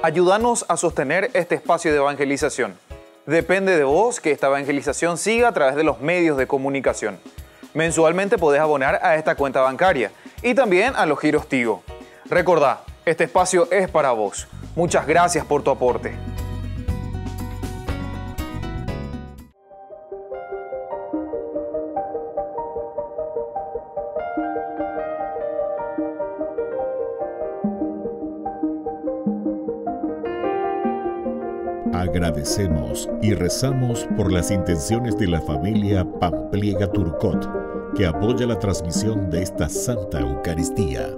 Ayúdanos a sostener este espacio de evangelización. Depende de vos que esta evangelización siga a través de los medios de comunicación. Mensualmente podés abonar a esta cuenta bancaria y también a los giros Tigo. Recordá, este espacio es para vos. Muchas gracias por tu aporte. Agradecemos y rezamos por las intenciones de la familia Pampliega Turcot, que apoya la transmisión de esta Santa Eucaristía.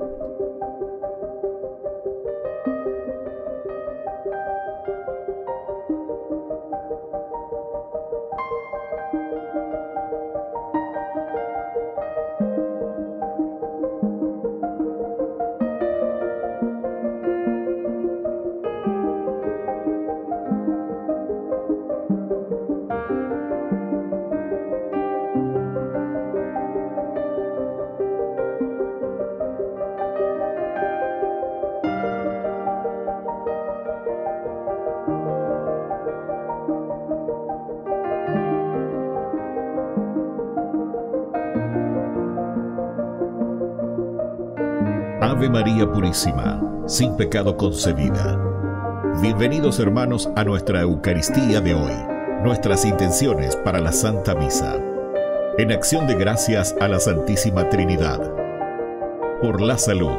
Ave María Purísima, sin pecado concebida. Bienvenidos hermanos a nuestra Eucaristía de hoy, nuestras intenciones para la Santa Misa. En acción de gracias a la Santísima Trinidad. Por la salud.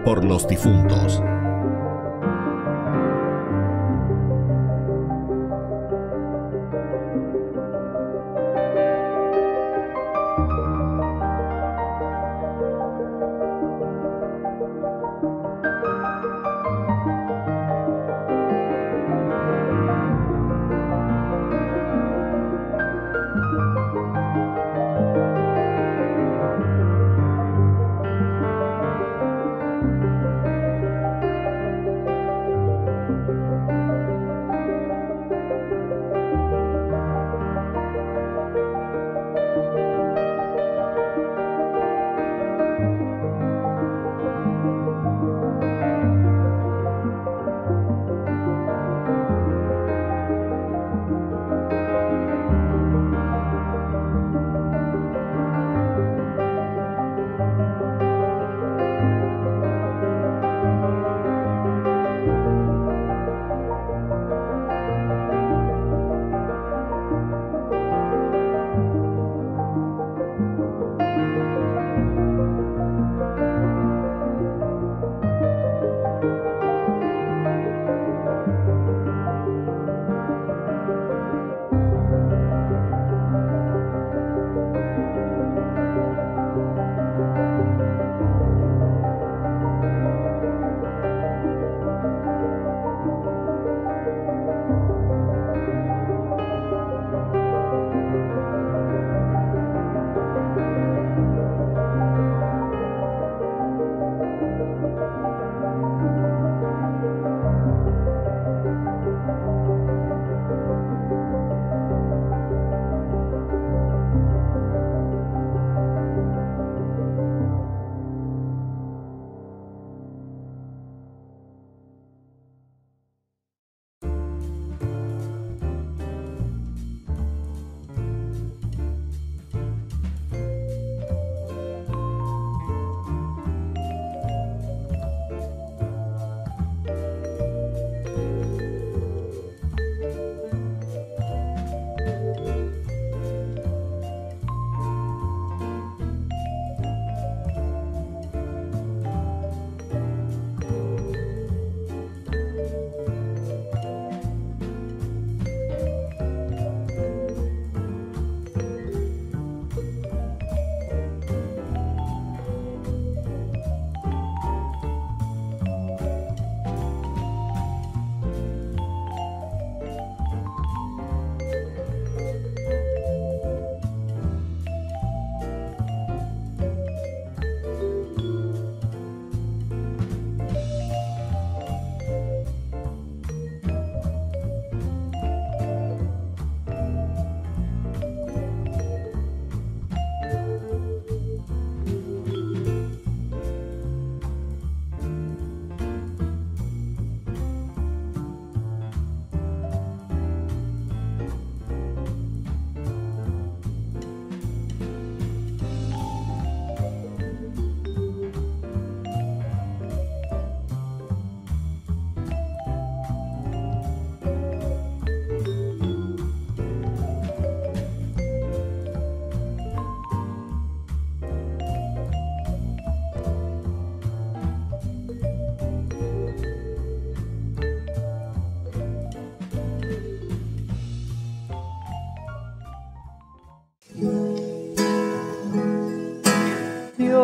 Por los difuntos.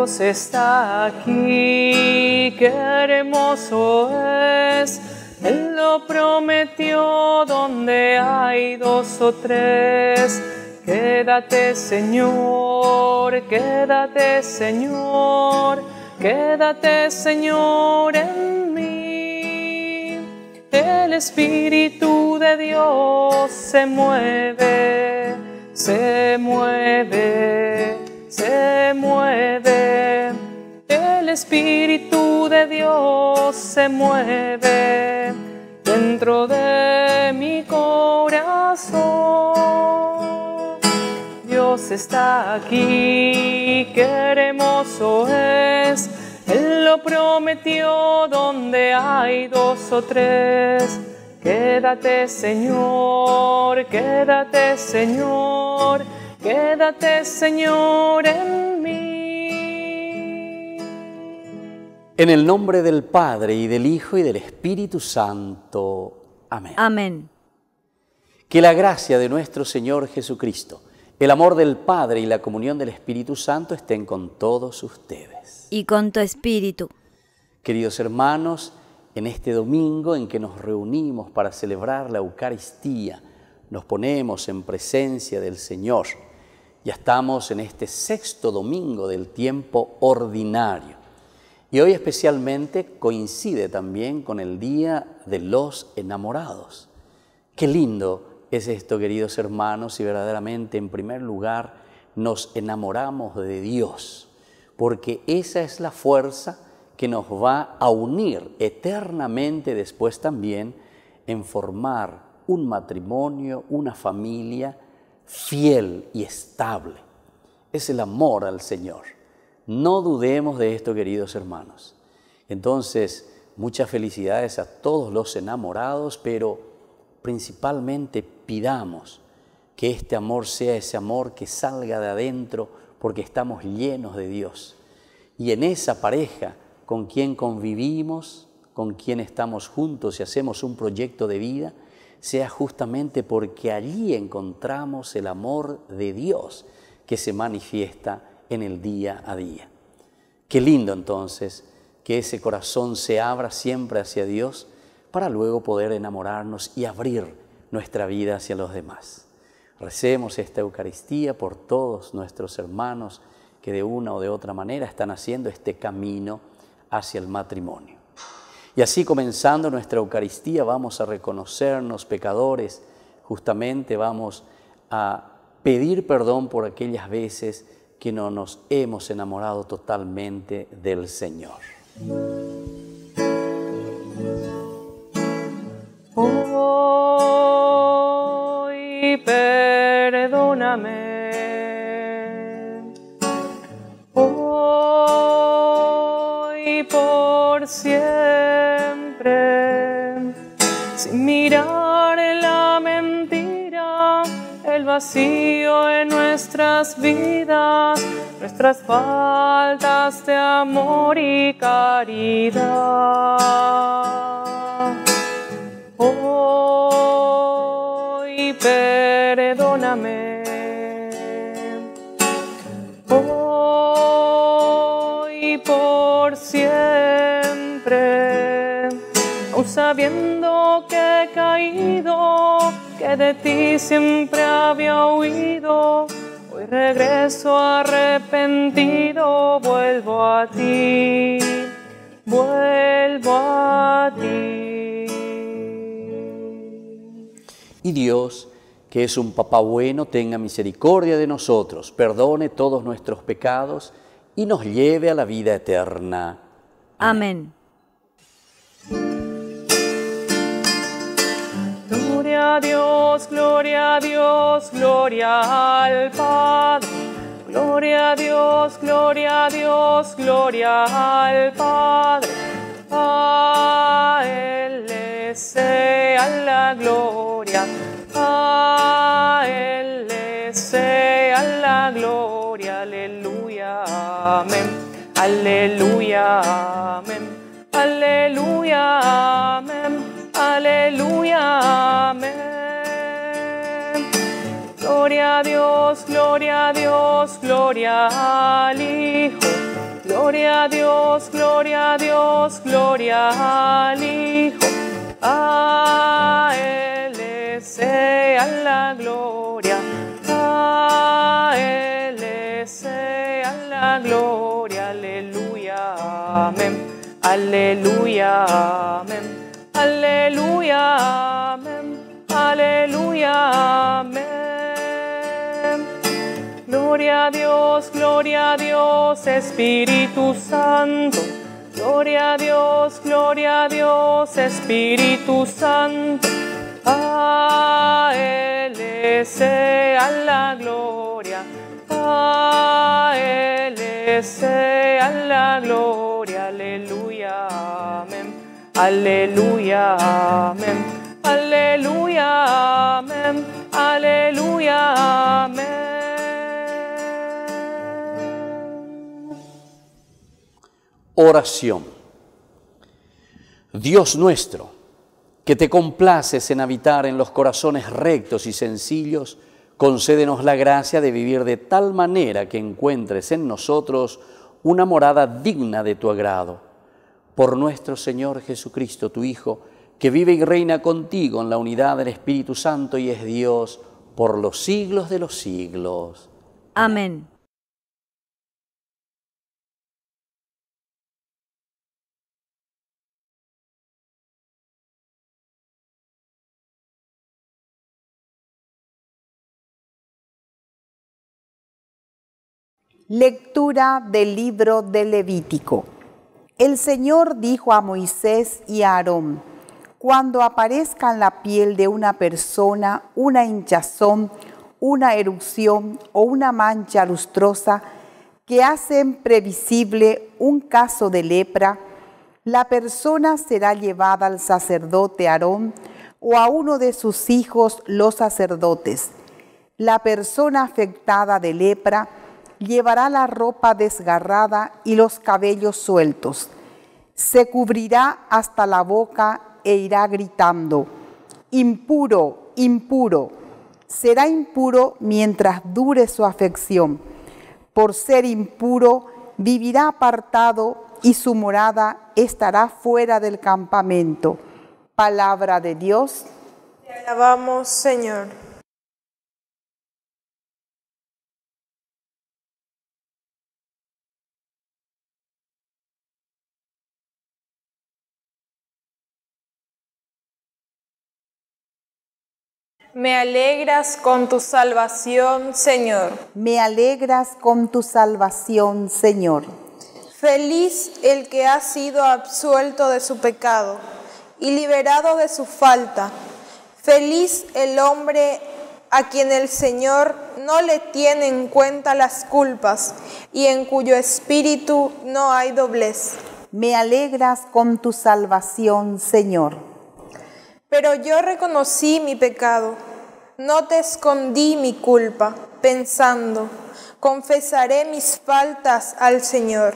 Dios está aquí, qué hermoso es. Él lo prometió donde hay dos o tres. Quédate, Señor, quédate, Señor, quédate, Señor, en mí. El Espíritu de Dios se mueve, se mueve, se mueve. El Espíritu de Dios se mueve dentro de mi corazón. Dios está aquí, qué hermoso es. Él lo prometió donde hay dos o tres. Quédate, Señor, quédate, Señor, quédate, Señor, en mí. En el nombre del Padre, y del Hijo, y del Espíritu Santo. Amén. Amén. Que la gracia de nuestro Señor Jesucristo, el amor del Padre y la comunión del Espíritu Santo estén con todos ustedes. Y con tu espíritu. Queridos hermanos, en este domingo en que nos reunimos para celebrar la Eucaristía, nos ponemos en presencia del Señor. Ya estamos en este sexto domingo del tiempo ordinario. Y hoy especialmente coincide también con el Día de los Enamorados. Qué lindo es esto, queridos hermanos, y verdaderamente en primer lugar nos enamoramos de Dios, porque esa es la fuerza que nos va a unir eternamente después también en formar un matrimonio, una familia fiel y estable. Es el amor al Señor. No dudemos de esto, queridos hermanos. Entonces, muchas felicidades a todos los enamorados, pero principalmente pidamos que este amor sea ese amor que salga de adentro porque estamos llenos de Dios. Y en esa pareja con quien convivimos, con quien estamos juntos y hacemos un proyecto de vida, sea justamente porque allí encontramos el amor de Dios que se manifiesta en el día a día. Qué lindo entonces que ese corazón se abra siempre hacia Dios para luego poder enamorarnos y abrir nuestra vida hacia los demás. Recemos esta Eucaristía por todos nuestros hermanos que de una o de otra manera están haciendo este camino hacia el matrimonio. Y así, comenzando nuestra Eucaristía, vamos a reconocernos pecadores, justamente vamos a pedir perdón por aquellas veces que no nos hemos enamorado totalmente del Señor. Hoy perdóname. Hoy por siempre, sin mirar en la mentira, el vacío en nuestras vidas, nuestras faltas de amor y caridad. Hoy perdóname. Hoy por siempre, aun sabiendo que he caído, que de ti siempre había huido, hoy regreso arrepentido, vuelvo a ti, vuelvo a ti. Y Dios, que es un papá bueno, tenga misericordia de nosotros, perdone todos nuestros pecados y nos lleve a la vida eterna. Amén. Gloria a Dios, gloria a Dios, gloria al Padre. Gloria a Dios, gloria a Dios, gloria al Padre. A Él le sea la gloria. A Él le sea la gloria. Aleluya, amén. Aleluya, amén. Aleluya, amén. Aleluya, amén. Gloria a Dios, gloria a Dios, gloria al Hijo. Gloria a Dios, gloria a Dios, gloria al Hijo. A Él sea la gloria. A Él sea la gloria. Aleluya, amén. Aleluya, amén. Aleluya, amén. Aleluya, amén. Gloria a Dios, Espíritu Santo. Gloria a Dios, Espíritu Santo. A Él sea la gloria. A Él sea la gloria. Aleluya, amén. Aleluya, amén. Aleluya, amén. Aleluya, amén. Oración. Dios nuestro, que te complaces en habitar en los corazones rectos y sencillos, concédenos la gracia de vivir de tal manera que encuentres en nosotros una morada digna de tu agrado. Por nuestro Señor Jesucristo, tu Hijo, que vive y reina contigo en la unidad del Espíritu Santo y es Dios por los siglos de los siglos. Amén. Lectura del libro de Levítico. El Señor dijo a Moisés y a Aarón: cuando aparezca en la piel de una persona una hinchazón, una erupción o una mancha lustrosa que hacen previsible un caso de lepra, la persona será llevada al sacerdote Aarón o a uno de sus hijos los sacerdotes. La persona afectada de lepra llevará la ropa desgarrada y los cabellos sueltos. Se cubrirá hasta la boca e irá gritando: impuro, impuro. Será impuro mientras dure su afección. Por ser impuro, vivirá apartado y su morada estará fuera del campamento. Palabra de Dios. Te alabamos, Señor. Me alegras con tu salvación, Señor. Me alegras con tu salvación, Señor. Feliz el que ha sido absuelto de su pecado y liberado de su falta. Feliz el hombre a quien el Señor no le tiene en cuenta las culpas y en cuyo espíritu no hay doblez. Me alegras con tu salvación, Señor. Pero yo reconocí mi pecado, no te escondí mi culpa, pensando: confesaré mis faltas al Señor,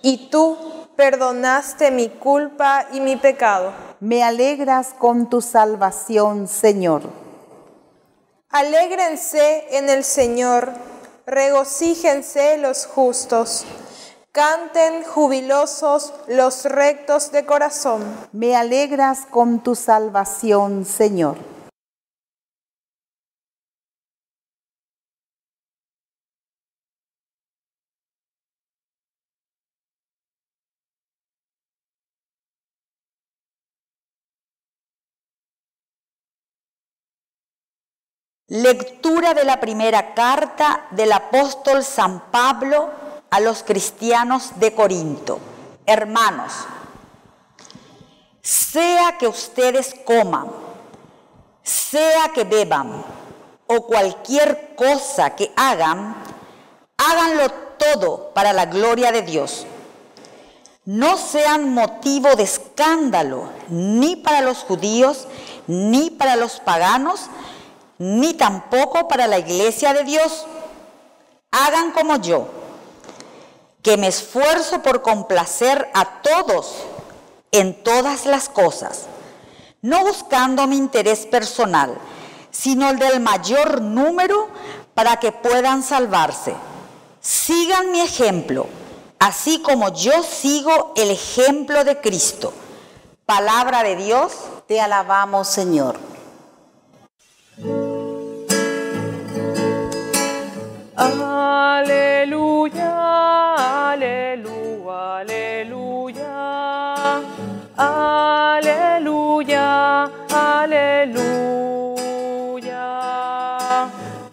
y tú perdonaste mi culpa y mi pecado. Me alegras con tu salvación, Señor. Alégrense en el Señor, regocíjense los justos. Canten jubilosos los rectos de corazón. Me alegras con tu salvación, Señor. Lectura de la primera carta del apóstol San Pablo a los cristianos de Corinto. Hermanos, sea que ustedes coman, sea que beban, o cualquier cosa que hagan, háganlo todo para la gloria de Dios. No sean motivo de escándalo, ni para los judíos, ni para los paganos, ni tampoco para la iglesia de Dios. Hagan como yo, que me esfuerzo por complacer a todos en todas las cosas, no buscando mi interés personal, sino el del mayor número para que puedan salvarse. Sigan mi ejemplo, así como yo sigo el ejemplo de Cristo. Palabra de Dios, Te alabamos, Señor. Aleluya, aleluya, aleluya, aleluya, aleluya,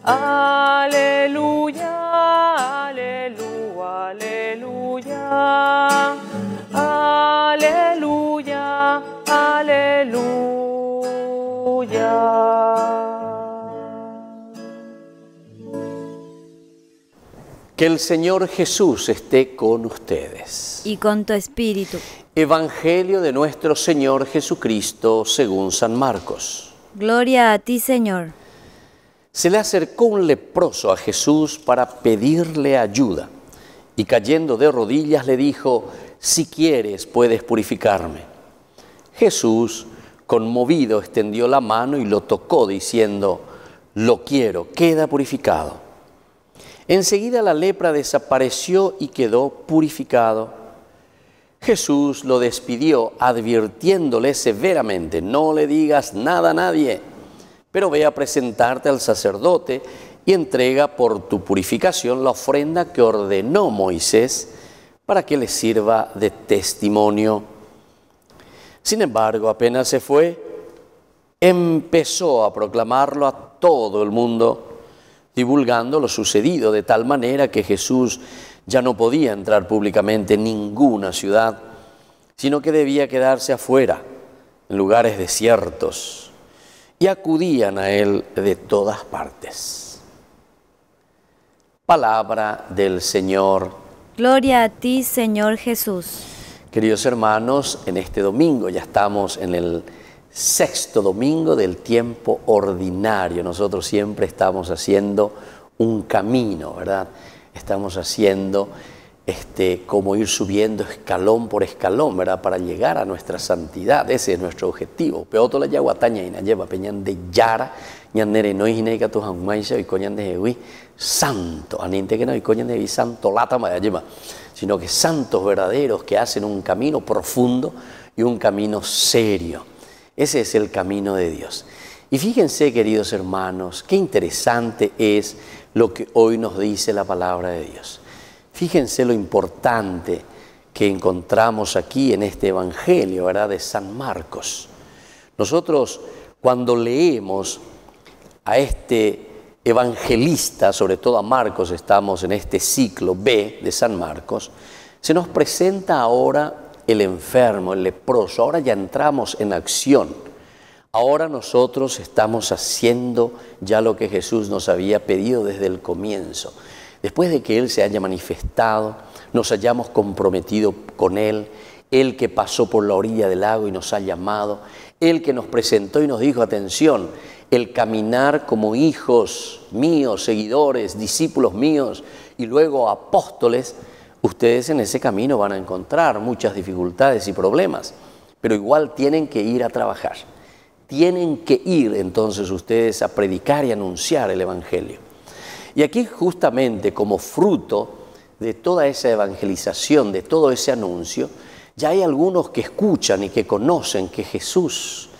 aleluya, aleluya, aleluya, aleluya. Que el Señor Jesús esté con ustedes. Y con tu espíritu. Evangelio de nuestro Señor Jesucristo según San Marcos. Gloria a ti, Señor. Se le acercó un leproso a Jesús para pedirle ayuda y cayendo de rodillas le dijo: si quieres puedes purificarme. Jesús, conmovido, extendió la mano y lo tocó diciendo: lo quiero, queda purificado. Enseguida la lepra desapareció y quedó purificado. Jesús lo despidió advirtiéndole severamente: no le digas nada a nadie, pero ve a presentarte al sacerdote y entrega por tu purificación la ofrenda que ordenó Moisés para que le sirva de testimonio. Sin embargo, apenas se fue, empezó a proclamarlo a todo el mundo, divulgando lo sucedido de tal manera que Jesús ya no podía entrar públicamente en ninguna ciudad, sino que debía quedarse afuera, en lugares desiertos, y acudían a él de todas partes. Palabra del Señor. Gloria a ti, Señor Jesús. Queridos hermanos, en este domingo ya estamos en el sexto domingo del tiempo ordinario. Nosotros siempre estamos haciendo un camino, ¿verdad? Estamos haciendo como ir subiendo escalón por escalón, ¿verdad? Para llegar a nuestra santidad. Ese es nuestro objetivo. Peoto la yaguataña y na lleva peñan de yara, ñanere no hineca tu hanmaisha y coñan de hewi santo. Aninte que no y coñan de hewi santo lata ma lleva, sino que santos verdaderos que hacen un camino profundo y un camino serio. Ese es el camino de Dios. Y fíjense, queridos hermanos, qué interesante es lo que hoy nos dice la palabra de Dios. Fíjense lo importante que encontramos aquí en este Evangelio, ¿verdad?, de San Marcos. Nosotros, cuando leemos a este evangelista, sobre todo a Marcos, estamos en este ciclo B de San Marcos, se nos presenta ahora el enfermo, el leproso. Ahora ya entramos en acción. Ahora nosotros estamos haciendo ya lo que Jesús nos había pedido desde el comienzo. Después de que Él se haya manifestado, nos hayamos comprometido con Él, Él que pasó por la orilla del lago y nos ha llamado, Él que nos presentó y nos dijo: atención, el caminar como hijos míos, seguidores, discípulos míos y luego apóstoles. Ustedes en ese camino van a encontrar muchas dificultades y problemas, pero igual tienen que ir a trabajar. Tienen que ir entonces ustedes a predicar y anunciar el Evangelio. Y aquí justamente como fruto de toda esa evangelización, de todo ese anuncio, ya hay algunos que escuchan y que conocen que Jesús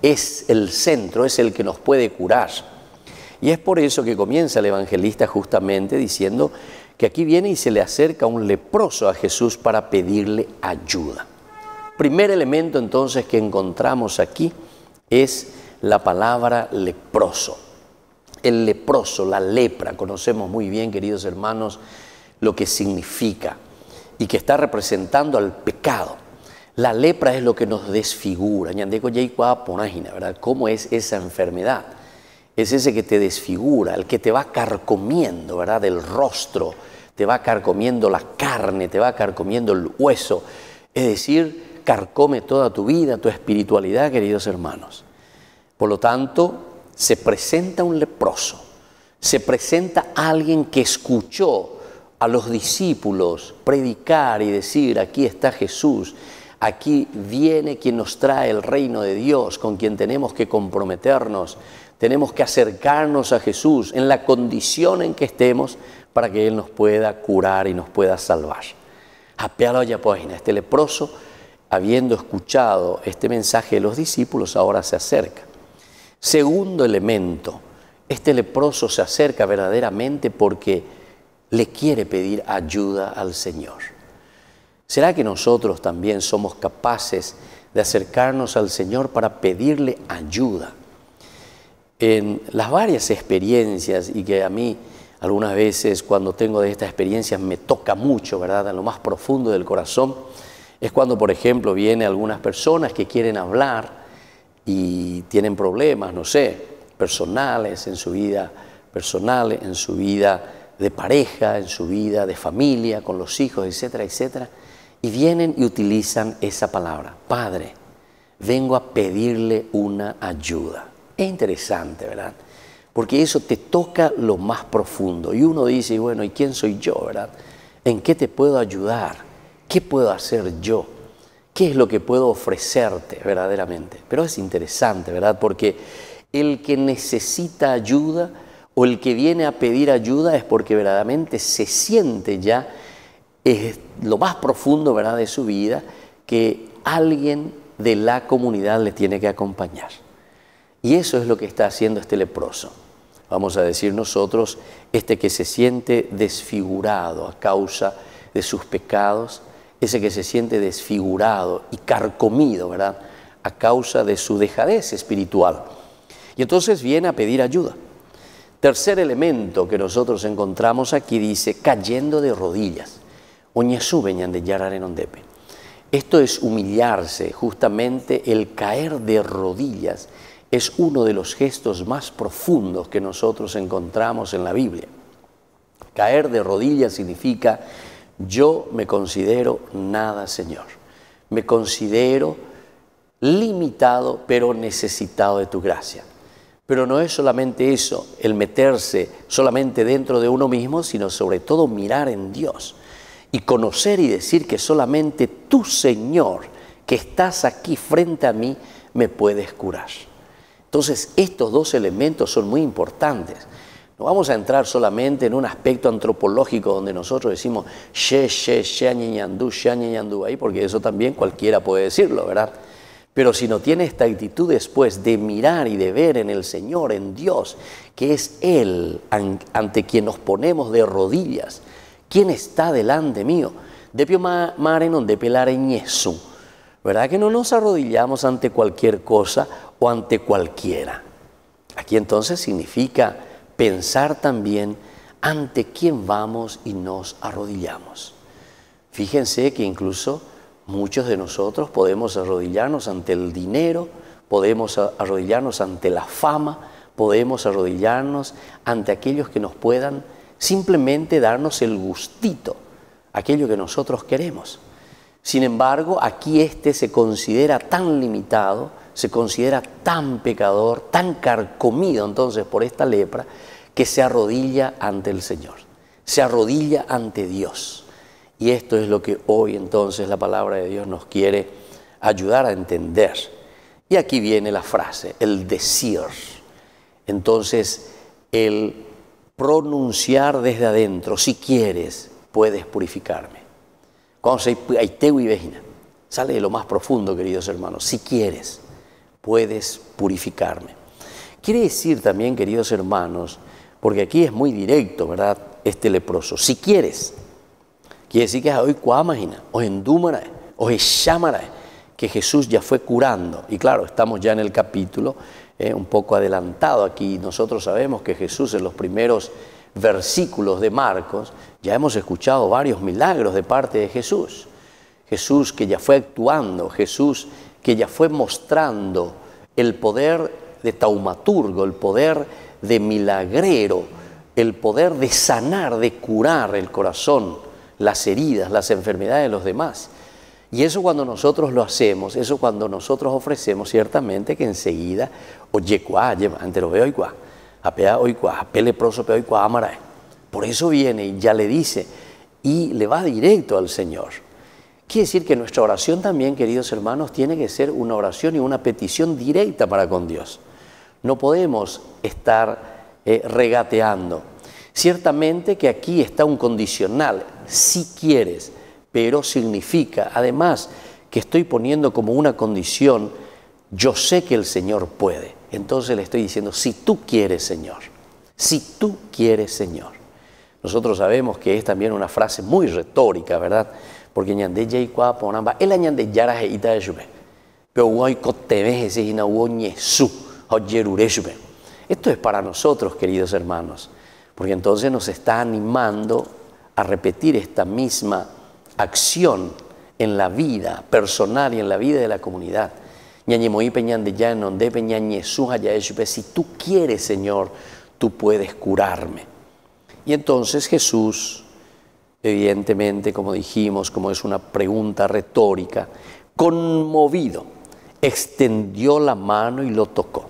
es el centro, es el que nos puede curar. Y es por eso que comienza el evangelista justamente diciendo que aquí viene y se le acerca un leproso a Jesús para pedirle ayuda. Primer elemento entonces que encontramos aquí es la palabra leproso. El leproso, la lepra, conocemos muy bien, queridos hermanos, lo que significa y que está representando al pecado. La lepra es lo que nos desfigura. ¿Verdad? ¿Cómo es esa enfermedad? Es ese que te desfigura, el que te va carcomiendo, ¿verdad?, el rostro, te va carcomiendo la carne, te va carcomiendo el hueso. Es decir, carcome toda tu vida, tu espiritualidad, queridos hermanos. Por lo tanto, se presenta un leproso, se presenta alguien que escuchó a los discípulos predicar y decir: aquí está Jesús, aquí viene quien nos trae el reino de Dios, con quien tenemos que comprometernos, tenemos que acercarnos a Jesús en la condición en que estemos para que Él nos pueda curar y nos pueda salvar. Apealo ya página. Este leproso, habiendo escuchado este mensaje de los discípulos, ahora se acerca. Segundo elemento, este leproso se acerca verdaderamente porque le quiere pedir ayuda al Señor. ¿Será que nosotros también somos capaces de acercarnos al Señor para pedirle ayuda? En las varias experiencias, y que a mí algunas veces cuando tengo de estas experiencias me toca mucho, ¿verdad?, en lo más profundo del corazón, es cuando, por ejemplo, vienen algunas personas que quieren hablar y tienen problemas, no sé, personales, en su vida personal, en su vida de pareja, en su vida de familia, con los hijos, etcétera, etcétera, y vienen y utilizan esa palabra: Padre, vengo a pedirle una ayuda. Es interesante, ¿verdad? Porque eso te toca lo más profundo. Y uno dice, bueno, ¿y quién soy yo, verdad? ¿En qué te puedo ayudar? ¿Qué puedo hacer yo? ¿Qué es lo que puedo ofrecerte verdaderamente? Pero es interesante, ¿verdad? Porque el que necesita ayuda o el que viene a pedir ayuda es porque verdaderamente se siente ya, es lo más profundo, ¿verdad?, de su vida, que alguien de la comunidad le tiene que acompañar. Y eso es lo que está haciendo este leproso. Vamos a decir nosotros, este que se siente desfigurado a causa de sus pecados, ese que se siente desfigurado y carcomido, ¿verdad?, a causa de su dejadez espiritual. Y entonces viene a pedir ayuda. Tercer elemento que nosotros encontramos aquí dice, cayendo de rodillas. Esto es humillarse, justamente el caer de rodillas es uno de los gestos más profundos que nosotros encontramos en la Biblia. Caer de rodillas significa, yo me considero nada, Señor. Me considero limitado, pero necesitado de tu gracia. Pero no es solamente eso, el meterse solamente dentro de uno mismo, sino sobre todo mirar en Dios y conocer y decir que solamente tú, Señor, que estás aquí frente a mí, me puedes curar. Entonces, estos dos elementos son muy importantes. No vamos a entrar solamente en un aspecto antropológico donde nosotros decimos ahí, porque eso también cualquiera puede decirlo, ¿verdad? Pero si no tiene esta actitud después de mirar y de ver en el Señor, en Dios, que es Él ante quien nos ponemos de rodillas, ¿quién está delante mío? Depio mare non de pelare Jesús, ¿verdad? Que no nos arrodillamos ante cualquier cosa o ante cualquiera. Aquí entonces significa pensar también ante quién vamos y nos arrodillamos. Fíjense que incluso muchos de nosotros podemos arrodillarnos ante el dinero, podemos arrodillarnos ante la fama, podemos arrodillarnos ante aquellos que nos puedan simplemente darnos el gustito, aquello que nosotros queremos. Sin embargo, aquí este se considera tan limitado, se considera tan pecador, tan carcomido entonces por esta lepra, que se arrodilla ante el Señor, se arrodilla ante Dios. Y esto es lo que hoy entonces la palabra de Dios nos quiere ayudar a entender. Y aquí viene la frase, el decir. Entonces, el pronunciar desde adentro, si quieres, puedes purificarme. Cuando se sale de lo más profundo, queridos hermanos, si quieres, puedes purificarme. Quiere decir también, queridos hermanos, porque aquí es muy directo, ¿verdad?, este leproso, si quieres. Quiere decir que hoy cuámagina, o endúmara, o echámara, que Jesús ya fue curando. Y claro, estamos ya en el capítulo un poco adelantado aquí. Nosotros sabemos que Jesús en los primeros versículos de Marcos ya hemos escuchado varios milagros de parte de Jesús. Jesús que ya fue actuando, Jesús que ya fue mostrando el poder de taumaturgo, el poder de milagrero, el poder de sanar, de curar el corazón, las heridas, las enfermedades de los demás. Y eso cuando nosotros lo hacemos, eso cuando nosotros ofrecemos, ciertamente que enseguida, oye, ante lo veo y cuá, apea hoy cuá, apele proso peo y cuá, amarae. Por eso viene y ya le dice, y le va directo al Señor. Quiere decir que nuestra oración también, queridos hermanos, tiene que ser una oración y una petición directa para con Dios. No podemos estar regateando. Ciertamente que aquí está un condicional, si quieres, pero significa además que estoy poniendo como una condición, yo sé que el Señor puede. Entonces le estoy diciendo, si tú quieres, Señor, si tú quieres, Señor. Nosotros sabemos que es también una frase muy retórica, ¿verdad? Porque ñande yei kwa ponamba, el ñande yara heita de shube. Pero hoy coteve ese inaugó ñesu, hoyerure shube. Esto es para nosotros, queridos hermanos, porque entonces nos está animando a repetir esta misma acción en la vida personal y en la vida de la comunidad. Si tú quieres, Señor, tú puedes curarme. Y entonces Jesús, evidentemente, como dijimos, como es una pregunta retórica, conmovido, extendió la mano y lo tocó.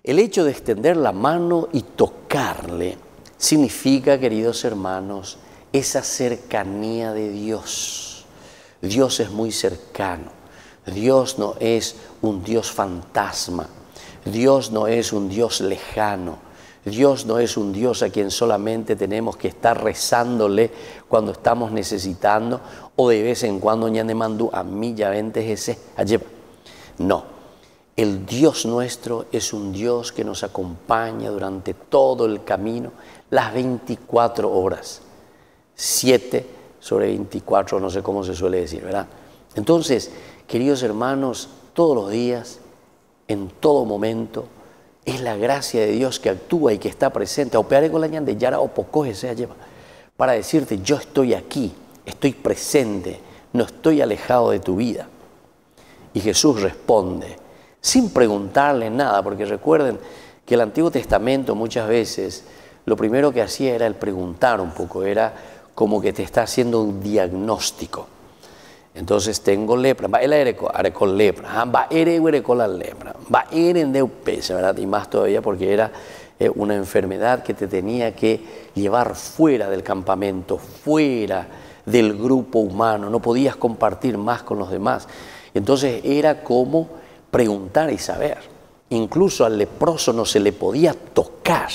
El hecho de extender la mano y tocarle significa, queridos hermanos, esa cercanía de Dios. Dios es muy cercano. Dios no es un Dios fantasma. Dios no es un Dios lejano. Dios no es un Dios a quien solamente tenemos que estar rezándole cuando estamos necesitando o de vez en cuando ñane mandú a mí ya vente ese allá. No, el Dios nuestro es un Dios que nos acompaña durante todo el camino, las 24 horas, 7/24, no sé cómo se suele decir, ¿verdad? Entonces, queridos hermanos, todos los días, en todo momento, es la gracia de Dios que actúa y que está presente. Opearé con la ñande yara o poco sea lleva para decirte, yo estoy aquí, estoy presente, no estoy alejado de tu vida. Y Jesús responde, sin preguntarle nada, porque recuerden que el Antiguo Testamento muchas veces lo primero que hacía era el preguntar un poco, era como que te está haciendo un diagnóstico. Entonces tengo lepra, va el con lepra, va con la lepra, va en deupese, ¿verdad? Y más todavía porque era una enfermedad que te tenía que llevar fuera del campamento, fuera del grupo humano, no podías compartir más con los demás. Entonces era como preguntar y saber. Incluso al leproso no se le podía tocar.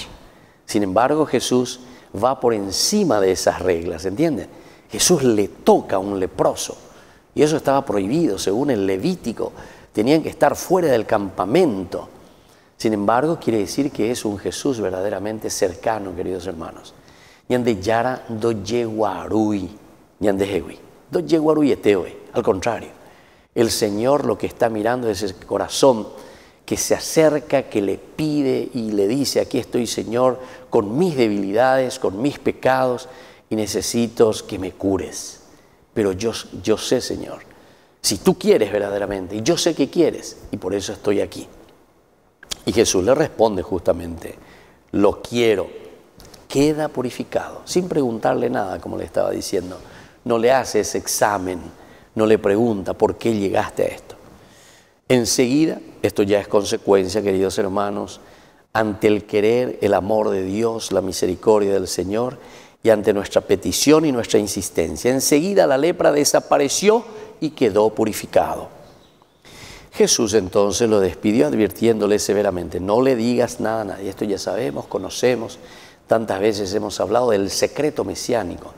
Sin embargo, Jesús va por encima de esas reglas, ¿entienden? Jesús le toca a un leproso. Y eso estaba prohibido, según el Levítico. Tenían que estar fuera del campamento. Sin embargo, quiere decir que es un Jesús verdaderamente cercano, queridos hermanos. Ñande yara do yeguarui, ñande jewi. Do yeguarui eteoe. Al contrario, el Señor lo que está mirando es ese corazón que se acerca, que le pide y le dice, aquí estoy, Señor, con mis debilidades, con mis pecados, y necesito que me cures. Pero yo sé, Señor, si tú quieres verdaderamente, y yo sé que quieres, y por eso estoy aquí. Y Jesús le responde justamente, lo quiero, queda purificado, sin preguntarle nada, como le estaba diciendo. No le hace ese examen, no le pregunta por qué llegaste a esto. Enseguida, esto ya es consecuencia, queridos hermanos, ante el querer, el amor de Dios, la misericordia del Señor, y ante nuestra petición y nuestra insistencia, enseguida la lepra desapareció y quedó purificado. Jesús entonces lo despidió advirtiéndole severamente, no le digas nada a nadie. Esto ya sabemos, conocemos, tantas veces hemos hablado del secreto mesiánico.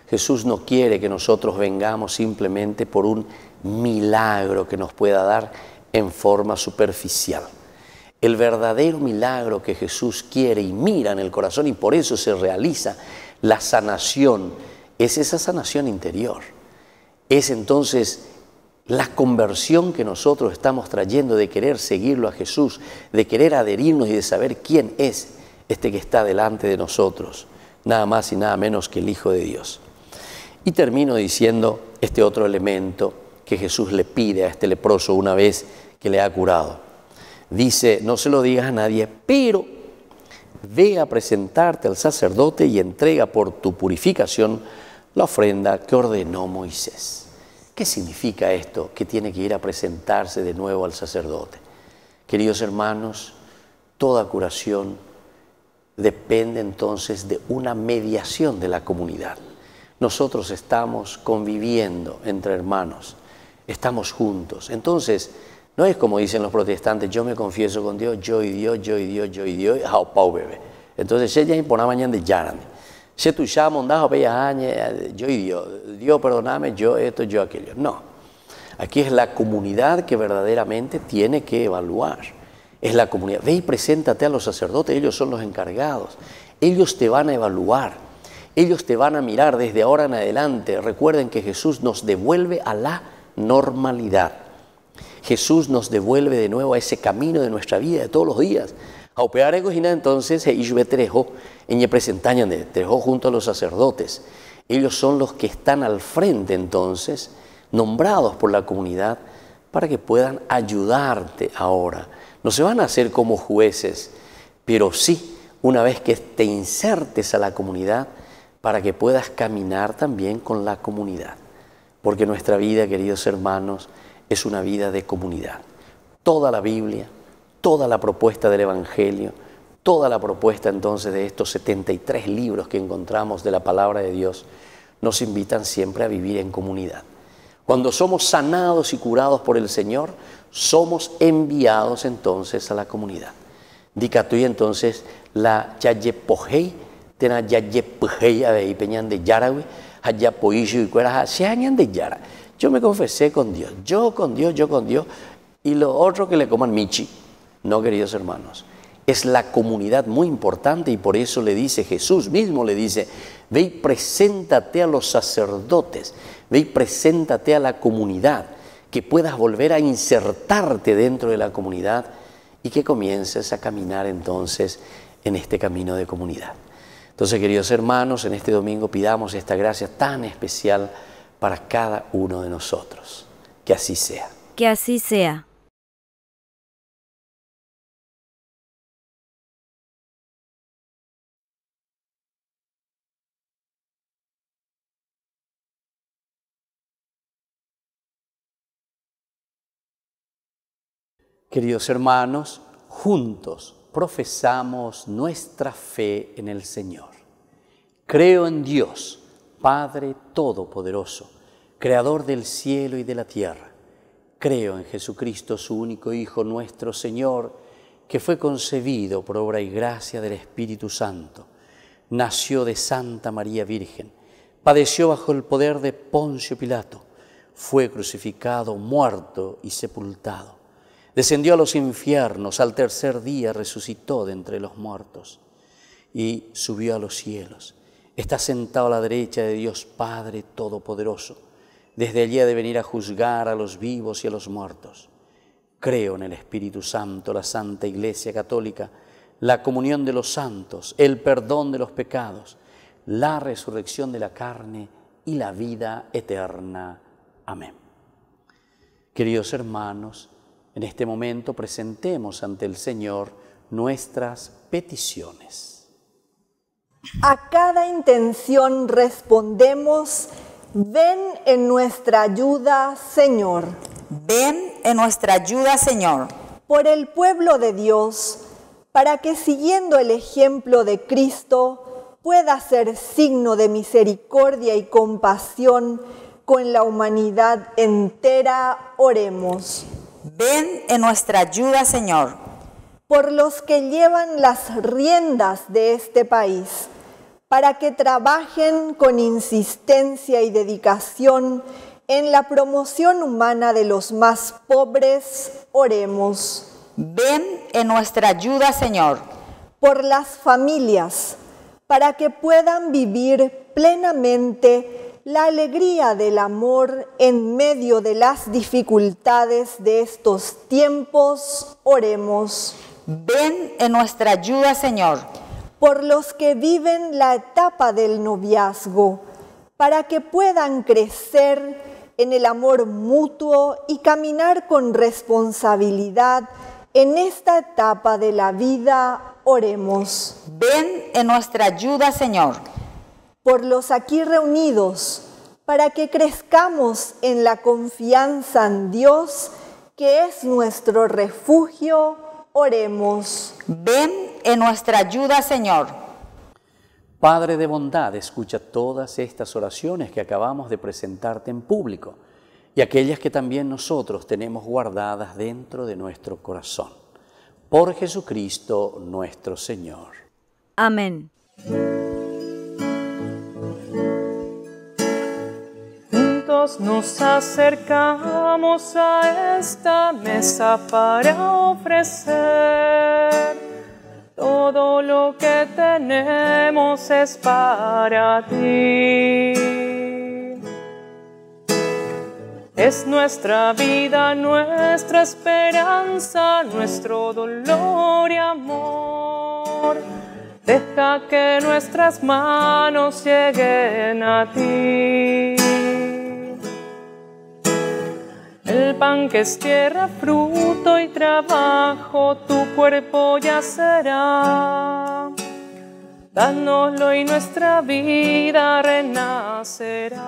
Jesús no quiere que nosotros vengamos simplemente por un milagro que nos pueda dar en forma superficial. El verdadero milagro que Jesús quiere y mira en el corazón, y por eso se realiza la sanación, es esa sanación interior. Es entonces la conversión que nosotros estamos trayendo de querer seguirlo a Jesús, de querer adherirnos y de saber quién es este que está delante de nosotros, nada más y nada menos que el Hijo de Dios. Y termino diciendo este otro elemento que Jesús le pide a este leproso una vez que le ha curado. Dice, no se lo digas a nadie, pero ve a presentarte al sacerdote y entrega por tu purificación la ofrenda que ordenó Moisés. ¿Qué significa esto? Que tiene que ir a presentarse de nuevo al sacerdote. Queridos hermanos, toda curación depende entonces de una mediación de la comunidad. Nosotros estamos conviviendo entre hermanos, estamos juntos. Entonces, no es como dicen los protestantes, yo me confieso con Dios, yo y Dios, yo y Dios, yo y Dios, jao pau bebé. Entonces ella impone mañana de yaran. Si tú llamas, yo y Dios perdóname, yo esto, yo aquello. No, aquí es la comunidad que verdaderamente tiene que evaluar. Es la comunidad. Ve y preséntate a los sacerdotes, ellos son los encargados. Ellos te van a evaluar, ellos te van a mirar desde ahora en adelante. Recuerden que Jesús nos devuelve a la normalidad. Jesús nos devuelve de nuevo a ese camino de nuestra vida de todos los días. Entonces, ellos presentan junto a los sacerdotes. Ellos son los que están al frente entonces, nombrados por la comunidad, para que puedan ayudarte ahora. No se van a hacer como jueces, pero sí, una vez que te insertes a la comunidad, para que puedas caminar también con la comunidad. Porque nuestra vida, queridos hermanos, es una vida de comunidad. Toda la Biblia, toda la propuesta del Evangelio, toda la propuesta entonces de estos 73 libros que encontramos de la Palabra de Dios, nos invitan siempre a vivir en comunidad. Cuando somos sanados y curados por el Señor, somos enviados entonces a la comunidad. Dicatuy entonces la yayepojei, tena yayepojei abei peñan de yarawi, hayapoishu y cuera se añan de yara. Yo me confesé con Dios, yo con Dios, y lo otro que le coman michi. No, queridos hermanos, es la comunidad muy importante y por eso le dice, Jesús mismo le dice, ve y preséntate a los sacerdotes, ve y preséntate a la comunidad, que puedas volver a insertarte dentro de la comunidad y que comiences a caminar entonces en este camino de comunidad. Entonces, queridos hermanos, en este domingo pidamos esta gracia tan especial para cada uno de nosotros. Que así sea. Que así sea. Queridos hermanos, juntos profesamos nuestra fe en el Señor. Creo en Dios, Padre Todopoderoso, Creador del cielo y de la tierra. Creo en Jesucristo, su único Hijo, nuestro Señor, que fue concebido por obra y gracia del Espíritu Santo. Nació de Santa María Virgen, padeció bajo el poder de Poncio Pilato, fue crucificado, muerto y sepultado. Descendió a los infiernos, al tercer día resucitó de entre los muertos y subió a los cielos. Está sentado a la derecha de Dios Padre Todopoderoso. Desde allí ha de venir a juzgar a los vivos y a los muertos. Creo en el Espíritu Santo, la Santa Iglesia Católica, la comunión de los santos, el perdón de los pecados, la resurrección de la carne y la vida eterna. Amén. Queridos hermanos, en este momento presentemos ante el Señor nuestras peticiones. A cada intención respondemos, ven en nuestra ayuda, Señor. Ven en nuestra ayuda, Señor. Por el pueblo de Dios, para que siguiendo el ejemplo de Cristo, pueda ser signo de misericordia y compasión con la humanidad entera, oremos. Ven en nuestra ayuda, Señor. Por los que llevan las riendas de este país, para que trabajen con insistencia y dedicación en la promoción humana de los más pobres, oremos. Ven en nuestra ayuda, Señor. Por las familias, para que puedan vivir plenamente la alegría del amor en medio de las dificultades de estos tiempos, oremos. Ven en nuestra ayuda, Señor. Por los que viven la etapa del noviazgo, para que puedan crecer en el amor mutuo y caminar con responsabilidad en esta etapa de la vida, oremos. Ven en nuestra ayuda, Señor. Por los aquí reunidos, para que crezcamos en la confianza en Dios, que es nuestro refugio, oremos. Ven en nuestra ayuda, Señor. Padre de bondad, escucha todas estas oraciones que acabamos de presentarte en público y aquellas que también nosotros tenemos guardadas dentro de nuestro corazón. Por Jesucristo nuestro Señor. Amén. todos nos acercamos a esta mesa para ofrecer. Todo lo que tenemos es para ti. Es nuestra vida, nuestra esperanza, nuestro dolor y amor. Deja que nuestras manos lleguen a ti. El pan que es tierra, fruto y trabajo, tu cuerpo ya será. Dánoslo y nuestra vida renacerá.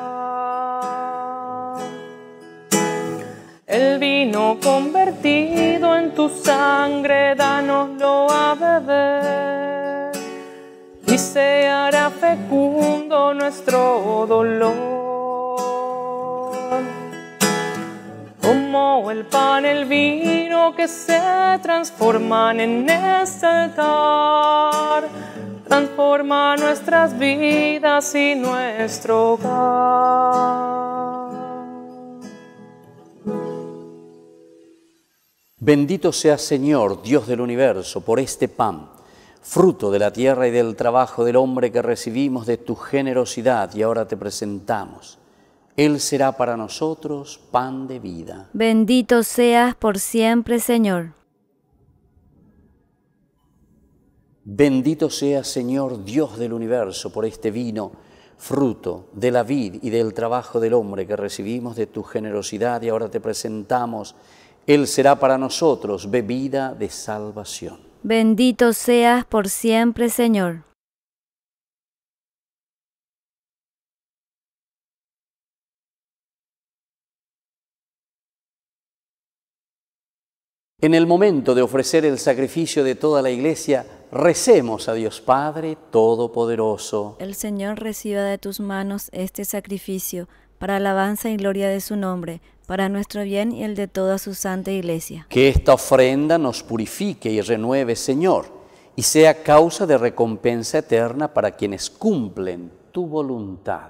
El vino convertido en tu sangre, dánoslo a beber. Y se hará fecundo nuestro dolor. Como el pan, el vino que se transforman en este altar, transforma nuestras vidas y nuestro hogar. Bendito seas, Señor, Dios del universo, por este pan, fruto de la tierra y del trabajo del hombre que recibimos de tu generosidad y ahora te presentamos. Él será para nosotros pan de vida. Bendito seas por siempre, Señor. Bendito seas, Señor, Dios del universo, por este vino, fruto de la vid y del trabajo del hombre que recibimos de tu generosidad y ahora te presentamos. Él será para nosotros bebida de salvación. Bendito seas por siempre, Señor. En el momento de ofrecer el sacrificio de toda la Iglesia, recemos a Dios Padre Todopoderoso. El Señor reciba de tus manos este sacrificio para alabanza y gloria de su nombre, para nuestro bien y el de toda su santa Iglesia. Que esta ofrenda nos purifique y renueve, Señor, y sea causa de recompensa eterna para quienes cumplen tu voluntad.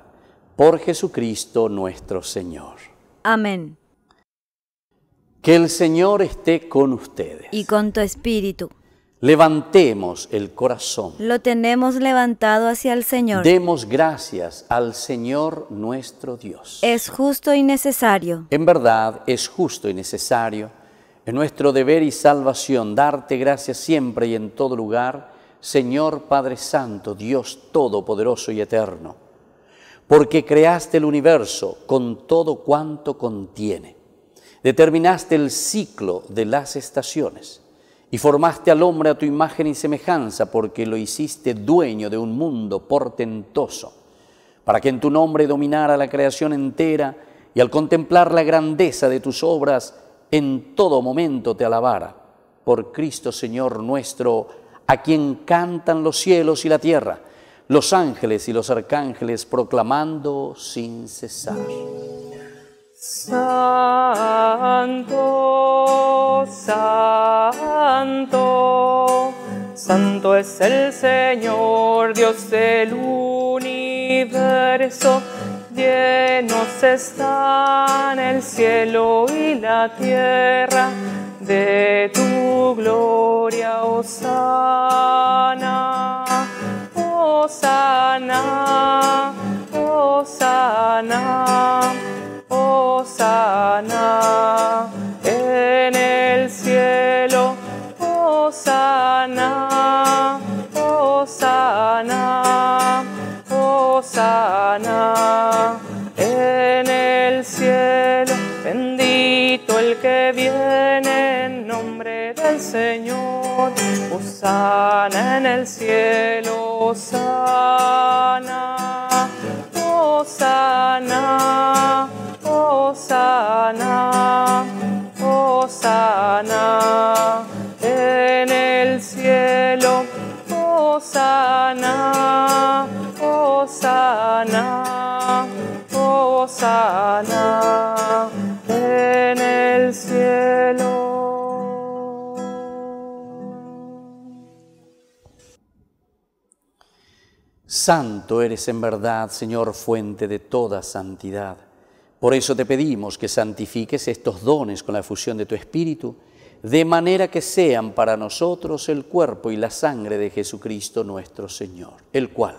Por Jesucristo nuestro Señor. Amén. Que el Señor esté con ustedes. Y con tu espíritu. Levantemos el corazón. Lo tenemos levantado hacia el Señor. Demos gracias al Señor nuestro Dios. Es justo y necesario. En verdad es justo y necesario, es nuestro deber y salvación darte gracias siempre y en todo lugar, Señor Padre Santo, Dios Todopoderoso y Eterno, porque creaste el universo con todo cuanto contiene, determinaste el ciclo de las estaciones, y formaste al hombre a tu imagen y semejanza porque lo hiciste dueño de un mundo portentoso, para que en tu nombre dominara la creación entera y al contemplar la grandeza de tus obras en todo momento te alabara. Por Cristo Señor nuestro, a quien cantan los cielos y la tierra, los ángeles y los arcángeles proclamando sin cesar. Santo, santo, santo es el Señor, Dios del universo. Llenos están el cielo y la tierra de tu gloria, hosana, hosana, hosana. Hosana en el cielo, hosana, hosana, hosana en el cielo. Bendito el que viene en nombre del Señor, hosana en el cielo, hosana, hosana. Hosana, hosana en el cielo, hosana, hosana, hosana en el cielo. Santo eres en verdad, Señor, fuente de toda santidad. Por eso te pedimos que santifiques estos dones con la efusión de tu Espíritu, de manera que sean para nosotros el cuerpo y la sangre de Jesucristo nuestro Señor, el cual,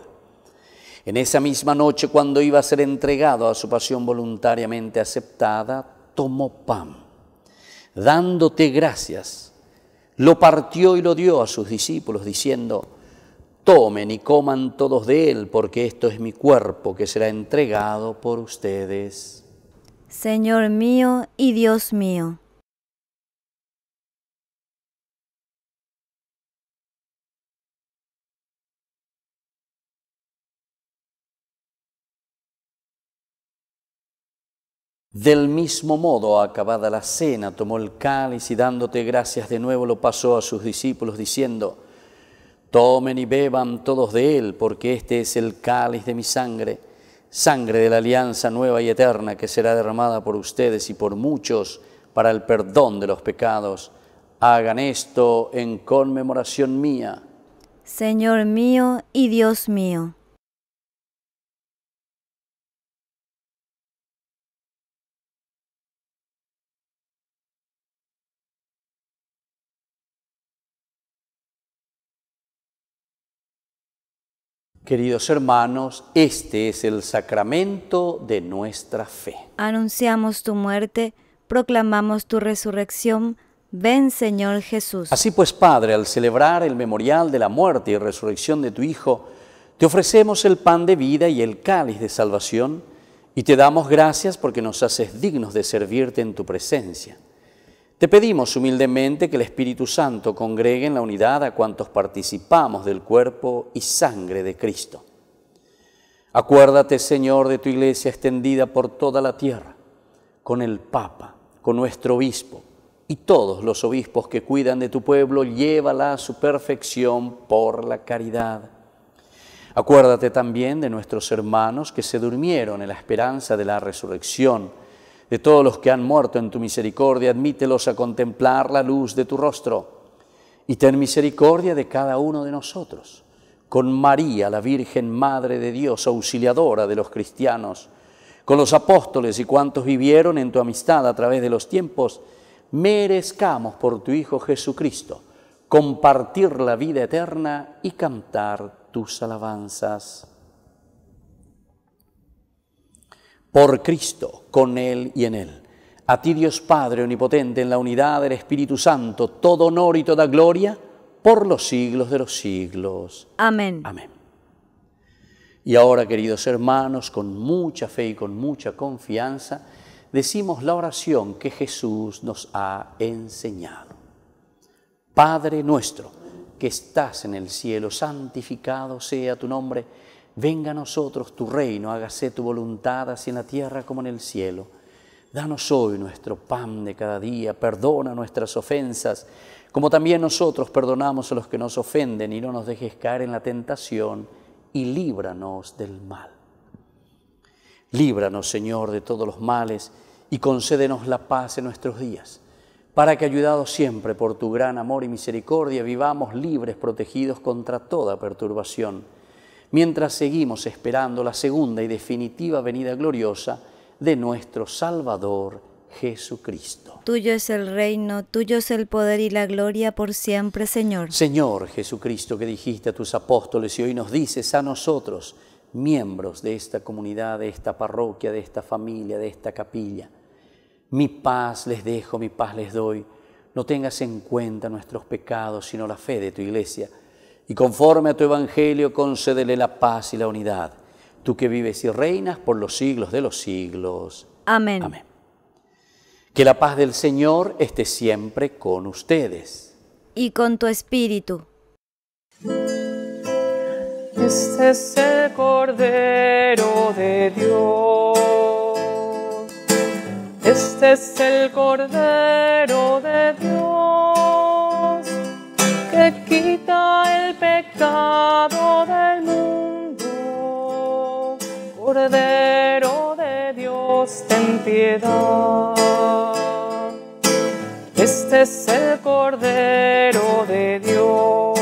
en esa misma noche cuando iba a ser entregado a su pasión voluntariamente aceptada, tomó pan, dándote gracias, lo partió y lo dio a sus discípulos, diciendo: tomen y coman todos de él, porque esto es mi cuerpo que será entregado por ustedes. Señor mío y Dios mío. Del mismo modo, acabada la cena, tomó el cáliz y dándote gracias de nuevo lo pasó a sus discípulos, diciendo: tomen y beban todos de él, porque este es el cáliz de mi sangre, sangre de la alianza nueva y eterna que será derramada por ustedes y por muchos para el perdón de los pecados. Hagan esto en conmemoración mía. Señor mío y Dios mío. Queridos hermanos, este es el sacramento de nuestra fe. Anunciamos tu muerte, proclamamos tu resurrección. Ven, Señor Jesús. Así pues, Padre, al celebrar el memorial de la muerte y resurrección de tu Hijo, te ofrecemos el pan de vida y el cáliz de salvación, y te damos gracias porque nos haces dignos de servirte en tu presencia. Te pedimos humildemente que el Espíritu Santo congregue en la unidad a cuantos participamos del cuerpo y sangre de Cristo. Acuérdate, Señor, de tu Iglesia extendida por toda la tierra, con el Papa, con nuestro obispo y todos los obispos que cuidan de tu pueblo, llévala a su perfección por la caridad. Acuérdate también de nuestros hermanos que se durmieron en la esperanza de la resurrección. De todos los que han muerto en tu misericordia, admítelos a contemplar la luz de tu rostro. Y ten misericordia de cada uno de nosotros. Con María, la Virgen Madre de Dios, auxiliadora de los cristianos, con los apóstoles y cuantos vivieron en tu amistad a través de los tiempos, merezcamos por tu Hijo Jesucristo compartir la vida eterna y cantar tus alabanzas. Por Cristo, con Él y en Él. A ti, Dios Padre omnipotente, en la unidad del Espíritu Santo, todo honor y toda gloria por los siglos de los siglos. Amén. Amén. Y ahora, queridos hermanos, con mucha fe y con mucha confianza, decimos la oración que Jesús nos ha enseñado. Padre nuestro, que estás en el cielo, santificado sea tu nombre. Venga a nosotros tu reino, hágase tu voluntad así en la tierra como en el cielo. Danos hoy nuestro pan de cada día, perdona nuestras ofensas, como también nosotros perdonamos a los que nos ofenden, y no nos dejes caer en la tentación, y líbranos del mal. Líbranos, Señor, de todos los males, y concédenos la paz en nuestros días, para que, ayudados siempre por tu gran amor y misericordia, vivamos libres, protegidos contra toda perturbación, mientras seguimos esperando la segunda y definitiva venida gloriosa de nuestro Salvador Jesucristo. Tuyo es el reino, tuyo es el poder y la gloria por siempre, Señor. Señor Jesucristo, que dijiste a tus apóstoles y hoy nos dices a nosotros, miembros de esta comunidad, de esta parroquia, de esta familia, de esta capilla: mi paz les dejo, mi paz les doy. No tengas en cuenta nuestros pecados, sino la fe de tu Iglesia. Y conforme a tu evangelio, concédele la paz y la unidad. Tú que vives y reinas por los siglos de los siglos. Amén. Amén. Que la paz del Señor esté siempre con ustedes. Y con tu espíritu. Este es el Cordero de Dios. Este es el Cordero de Dios, que quita el pecado del mundo. Cordero de Dios, ten piedad. Este es el Cordero de Dios.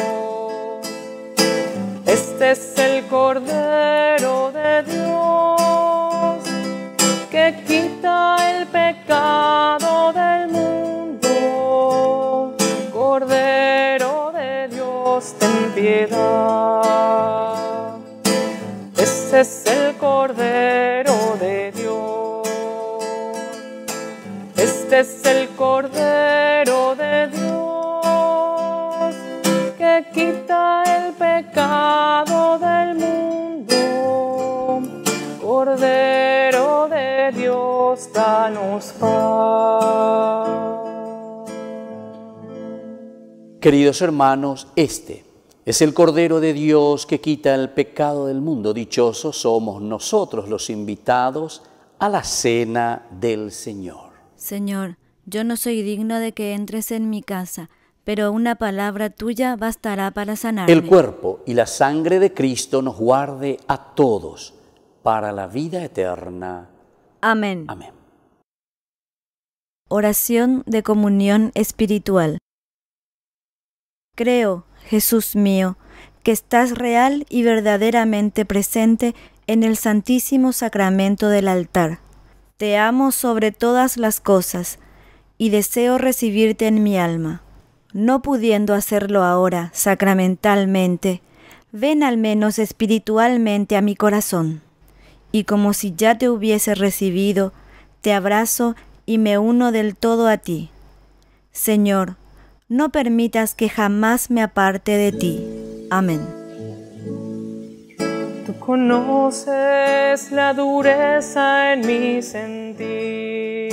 Este es el Cordero de Dios, que quita pecado del mundo. Cordero de Dios, ten piedad. Ese es el Cordero de Dios. Este es el Cordero de Dios que quita el pecado del mundo. Cordero de Dios, danos paz. Queridos hermanos, este es el Cordero de Dios que quita el pecado del mundo. Dichosos somos nosotros los invitados a la cena del Señor. Señor, yo no soy digno de que entres en mi casa, pero una palabra tuya bastará para sanarme. El cuerpo y la sangre de Cristo nos guarde a todos para la vida eterna. Amén. Amén. Oración de comunión espiritual. Creo, Jesús mío, que estás real y verdaderamente presente en el Santísimo Sacramento del altar. Te amo sobre todas las cosas y deseo recibirte en mi alma. No pudiendo hacerlo ahora sacramentalmente, ven al menos espiritualmente a mi corazón. Y como si ya te hubiese recibido, te abrazo y me uno del todo a ti. Señor, no permitas que jamás me aparte de ti. Amén. Tú conoces la dureza en mi sentir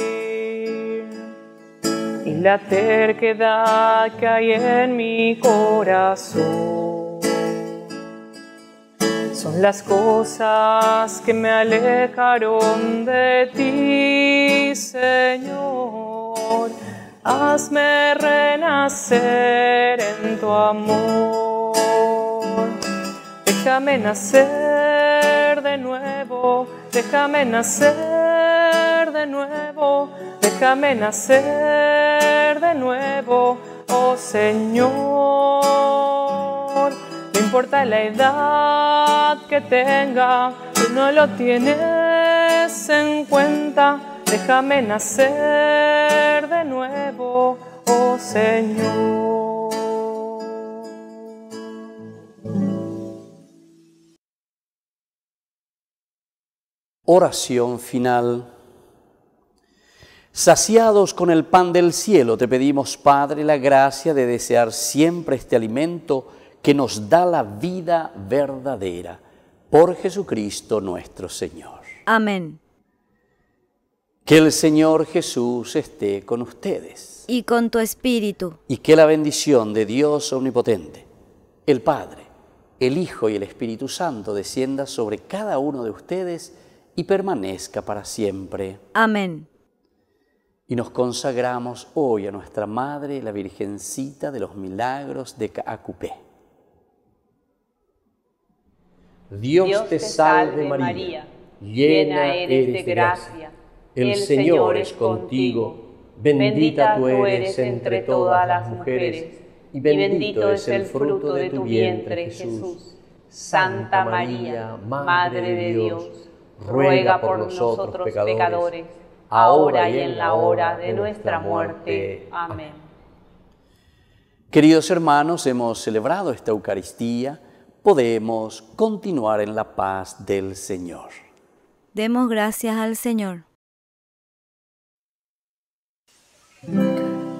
y la terquedad que hay en mi corazón. Son las cosas que me alejaron de ti, Señor. Hazme renacer en tu amor. Déjame nacer de nuevo, déjame nacer de nuevo, déjame nacer de nuevo, oh Señor. No importa la edad que tenga, tú no lo tienes en cuenta. Déjame nacer de nuevo, oh Señor. Oración final. Saciados con el pan del cielo, te pedimos, Padre, la gracia de desear siempre este alimento que nos da la vida verdadera. Por Jesucristo nuestro Señor. Amén. Que el Señor Jesús esté con ustedes. Y con tu espíritu. Y que la bendición de Dios Omnipotente, el Padre, el Hijo y el Espíritu Santo descienda sobre cada uno de ustedes y permanezca para siempre. Amén. Y nos consagramos hoy a nuestra Madre, la Virgencita de los Milagros de Caacupé. Dios te salve María, llena eres de gracia, el Señor es contigo, bendita tú eres entre todas las mujeres, y bendito es el fruto de tu vientre, Jesús. Santa María, Madre de Dios, ruega por nosotros pecadores, ahora y en la hora de nuestra muerte. Amén. Queridos hermanos, hemos celebrado esta Eucaristía. Podemos continuar en la paz del Señor. Demos gracias al Señor.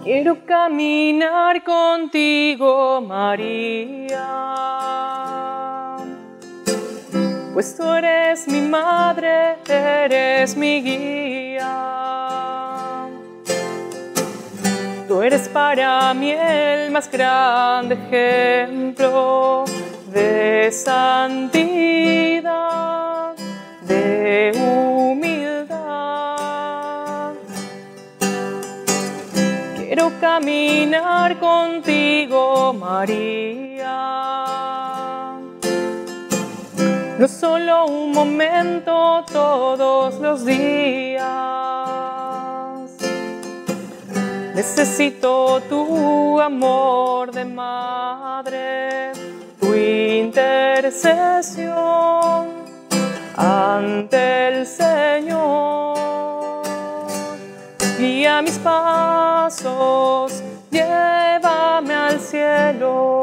Quiero caminar contigo, María, pues tú eres mi madre, eres mi guía. Tú eres para mí el más grande ejemplo de santidad, de humildad. Quiero caminar contigo, María, no solo un momento, todos los días. Necesito tu amor de madre, tu intercesión ante el Señor. Guía mis pasos, llévame al cielo.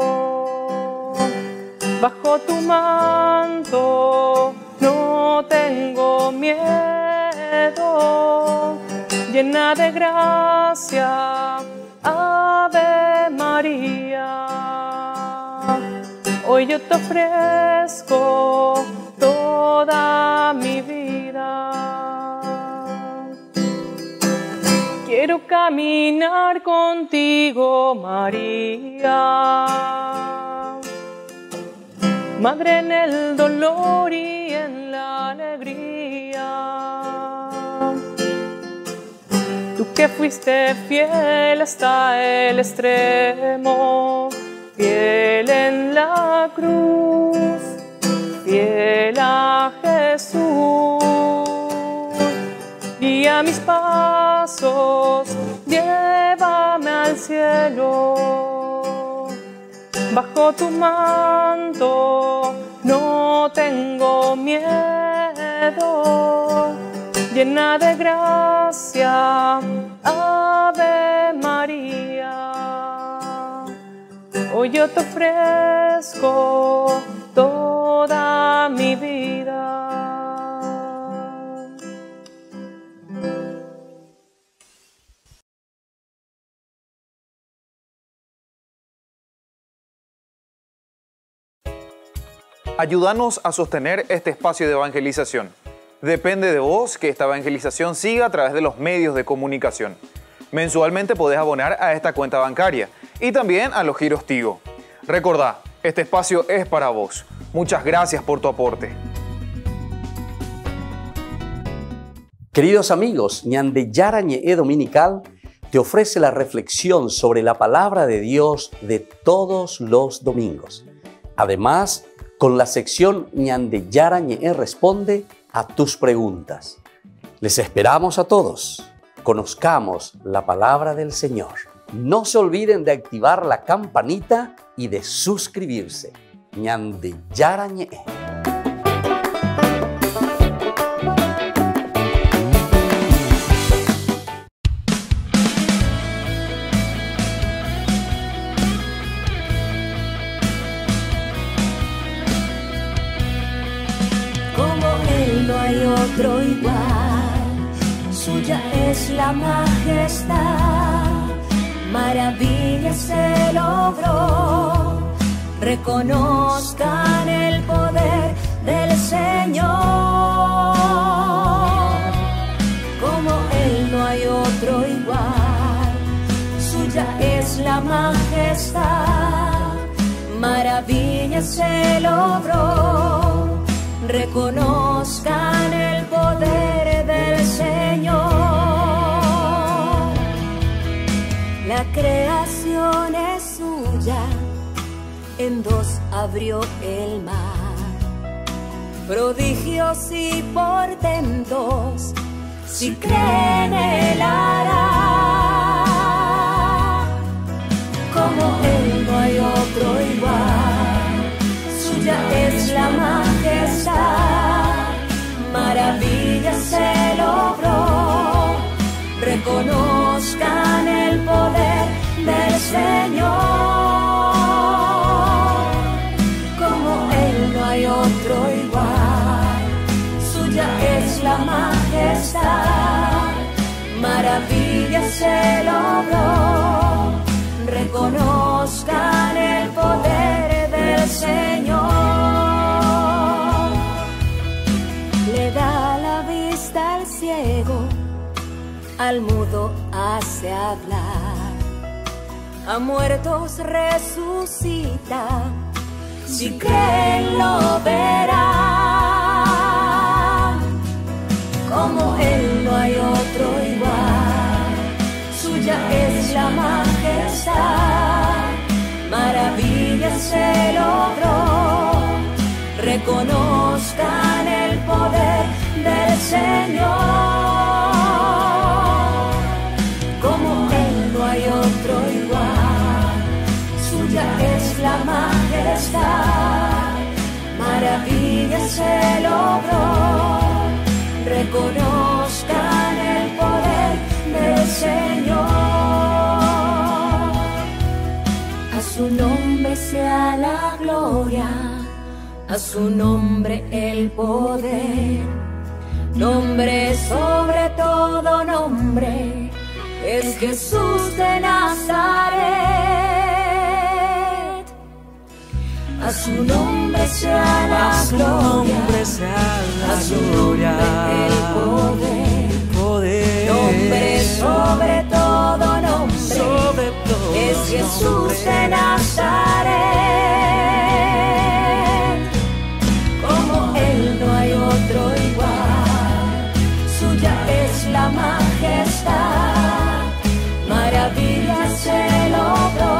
Bajo tu manto no tengo miedo. Llena de gracia, Ave María. Hoy yo te ofrezco toda mi vida. Quiero caminar contigo, María, Madre en el dolor y en la alegría. Tú que fuiste fiel hasta el extremo, fiel en la cruz, fiel a Jesús. Guía mis pasos, llévame al cielo. Bajo tu manto no tengo miedo. Llena de gracia, Ave María. Hoy yo te ofrezco toda mi vida. Ayúdanos a sostener este espacio de evangelización. Depende de vos que esta evangelización siga a través de los medios de comunicación. Mensualmente podés abonar a esta cuenta bancaria y también a los giros Tigo. Recordá, este espacio es para vos. Muchas gracias por tu aporte. Queridos amigos, Ñandeyara Ñe'e Dominical te ofrece la reflexión sobre la palabra de Dios de todos los domingos. Además, con la sección Ñandeyara Ñe'e Responde a tus preguntas. Les esperamos a todos. Conozcamos la palabra del Señor. No se olviden de activar la campanita y de suscribirse. Ñandeyara Ñe'e. Otro igual, suya es la majestad, maravillas se logró, reconozcan el poder del Señor, como Él no hay otro igual, suya es la majestad, maravillas se logró, reconozcan el poder del Señor. La creación es suya, en dos abrió el mar. Prodigios y portentos, si creen Él hará. Como Él no hay otro igual, suya es la majestad, maravillas se logró, reconozcan el poder del Señor. Como Él no hay otro igual, suya es la majestad, maravillas se logró, reconozcan el poder del Señor. Le da la vista al ciego, al mudo hace hablar, a muertos resucita, si creen lo verán. Como Él no hay otro igual, suya es la majestad, maravillas se logró, reconozcan el poder del Señor. Como Él no hay otro igual, suya es la majestad, maravillas se logró, reconozcan el poder del Señor. gloria, a su nombre el poder. Nombre sobre todo nombre, es Jesús de Nazaret. A su nombre sea la gloria, a su nombre el poder. Nombre sobre todo nombre, es Jesús de Nazaret. Como Él no hay otro igual, suya es la majestad, maravillas se logró.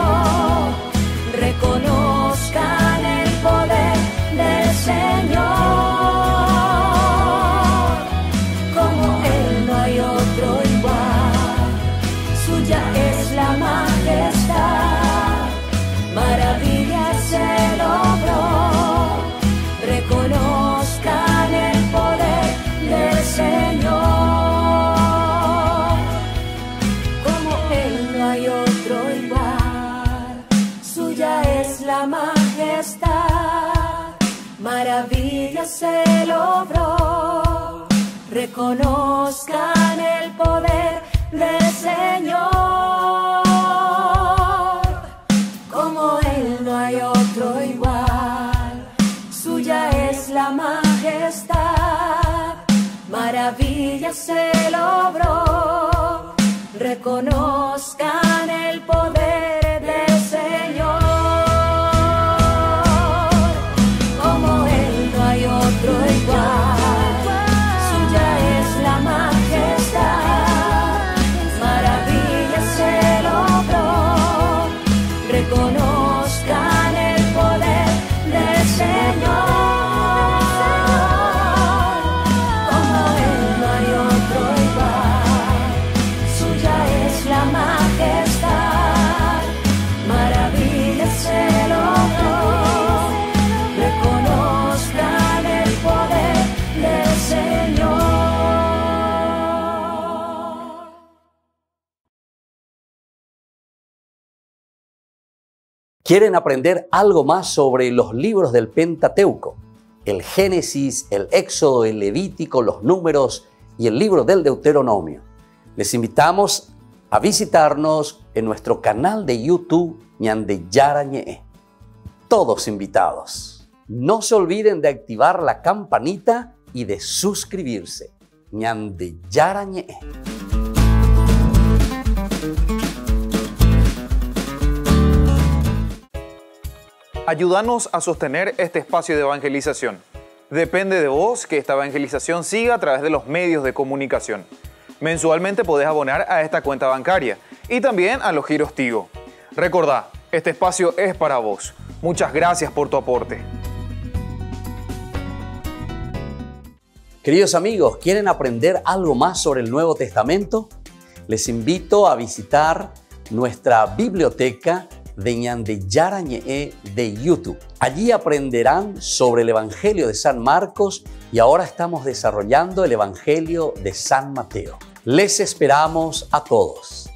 Reconozcan el poder del Señor. Como Él no hay otro igual, suya es la majestad, maravillas se logró. Reconozcan el poder del Señor. Como Él no hay otro igual, suya es la majestad, maravillas se logró. Reconozcan el poder del Señor. Como Él no hay otro igual, suya es la majestad, maravillas se logró. Reconozcan el poder del Señor. Como Él no hay otro igual, suya es la majestad, maravillas se logró. Reconozcan el poder del Señor. Como Él no hay otro igual, suya es la majestad, maravillas se logró. Reconozcan el poder del Señor. ¿Quieren aprender algo más sobre los libros del Pentateuco? El Génesis, el Éxodo, el Levítico, los Números y el libro del Deuteronomio. Les invitamos a visitarnos en nuestro canal de YouTube Ñande Yarañe. Todos invitados. No se olviden de activar la campanita y de suscribirse. Ñande Yarañe. Ayúdanos a sostener este espacio de evangelización. Depende de vos que esta evangelización siga a través de los medios de comunicación. Mensualmente podés abonar a esta cuenta bancaria y también a los giros Tigo. Recordá, este espacio es para vos. Muchas gracias por tu aporte. Queridos amigos, ¿quieren aprender algo más sobre el Nuevo Testamento? Les invito a visitar nuestra biblioteca de Ñande Yarañe de YouTube. Allí aprenderán sobre el Evangelio de San Marcos y ahora estamos desarrollando el Evangelio de San Mateo. Les esperamos a todos.